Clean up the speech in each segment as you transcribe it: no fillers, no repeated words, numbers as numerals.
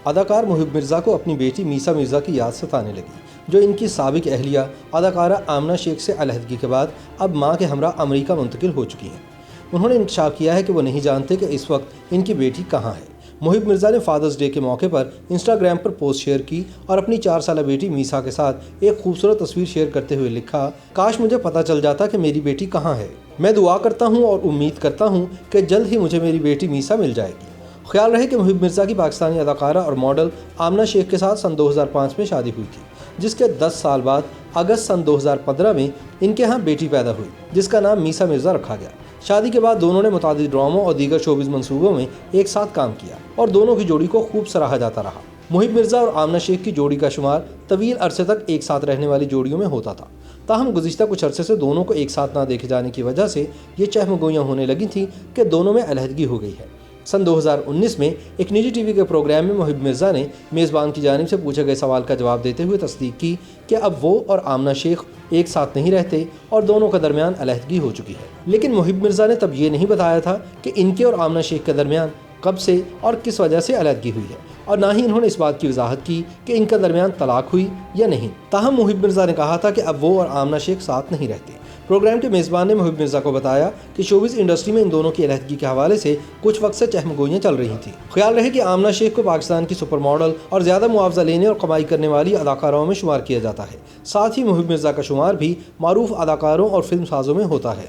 اداکار محب مرزا کو اپنی بیٹی میسا مرزا کی یاد ستانے لگی، جو ان کی سابق اہلیہ اداکارہ آمنہ شیخ سے علیحدگی کے بعد اب ماں کے ہمراہ امریکہ منتقل ہو چکی ہیں۔ انہوں نے انکشاف کیا ہے کہ وہ نہیں جانتے کہ اس وقت ان کی بیٹی کہاں ہے۔ محب مرزا نے فادرز ڈے کے موقع پر انسٹاگرام پر پوسٹ شیئر کی اور اپنی 4 سالہ بیٹی میسا کے ساتھ ایک خوبصورت تصویر شیئر کرتے ہوئے لکھا، کاش مجھے پتہ چل جاتا کہ میری بیٹی کہاں ہے۔ میں دعا کرتا ہوں اور امید کرتا ہوں کہ جلد ہی مجھے میری بیٹی میسا مل جائے گی۔ خیال رہے کہ محب مرزا کی پاکستانی اداکارہ اور ماڈل آمنہ شیخ کے ساتھ سن 2005 میں شادی ہوئی تھی، جس کے 10 سال بعد اگست سن 2015 میں ان کے ہاں بیٹی پیدا ہوئی، جس کا نام میسا مرزا رکھا گیا۔ شادی کے بعد دونوں نے متعدد ڈراموں اور دیگر شوبز منصوبوں میں ایک ساتھ کام کیا اور دونوں کی جوڑی کو خوب سراہا جاتا رہا۔ محب مرزا اور آمنہ شیخ کی جوڑی کا شمار طویل عرصے تک ایک ساتھ رہنے والی جوڑیوں میں ہوتا تھا، تاہم گزشتہ کچھ عرصے سے دونوں کو ایک ساتھ نہ دیکھے جانے کی وجہ سے یہ چہم گوئیاں ہونے لگی تھیں کہ دونوں میں علیحدگی ہو گئی ہے۔ سن 2019 میں ایک نجی ٹی وی کے پروگرام میں محب مرزا نے میزبان کی جانب سے پوچھے گئے سوال کا جواب دیتے ہوئے تصدیق کی کہ اب وہ اور آمنہ شیخ ایک ساتھ نہیں رہتے اور دونوں کے درمیان علیحدگی ہو چکی ہے۔ لیکن محب مرزا نے تب یہ نہیں بتایا تھا کہ ان کے اور آمنہ شیخ کے درمیان کب سے اور کس وجہ سے علیحدگی ہوئی ہے، اور نہ ہی انہوں نے اس بات کی وضاحت کی کہ ان کے درمیان طلاق ہوئی یا نہیں۔ تاہم محب مرزا نے کہا تھا کہ اب وہ اور آمنہ شیخ ساتھ نہیں رہتے۔ پروگرام کے میزبان نے محب مرزا کو بتایا کہ شوبز انڈسٹری میں ان دونوں کی علیحدگی کے حوالے سے کچھ وقت سے چہم گوئیاں چل رہی تھیں۔ خیال رہے کہ آمنہ شیخ کو پاکستان کی سپر ماڈل اور زیادہ معاوضہ لینے اور کمائی کرنے والی اداکاروں میں شمار کیا جاتا ہے۔ ساتھ ہی محب مرزا کا شمار بھی معروف اداکاروں اور فلم سازوں میں ہوتا ہے۔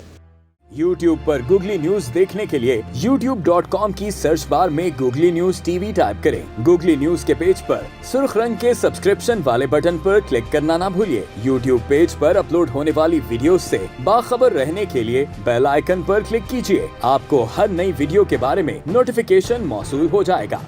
YouTube پر گوگلی نیوز دیکھنے کے لیے youtube.com کی سرچ بار میں googly news T V type کریں۔ گوگلی نیوز کے پیج پر سرخ رنگ کے سبسکرپشن والے بٹن پر کلک کرنا نہ بھولیے۔ YouTube پیج پر اپلوڈ ہونے والی ویڈیوز سے باخبر رہنے کے لیے بیل آئیکن پر کلک کیجیے۔ آپ کو ہر نئی ویڈیو کے بارے میں نوٹیفیکیشن موصول ہو جائے گا۔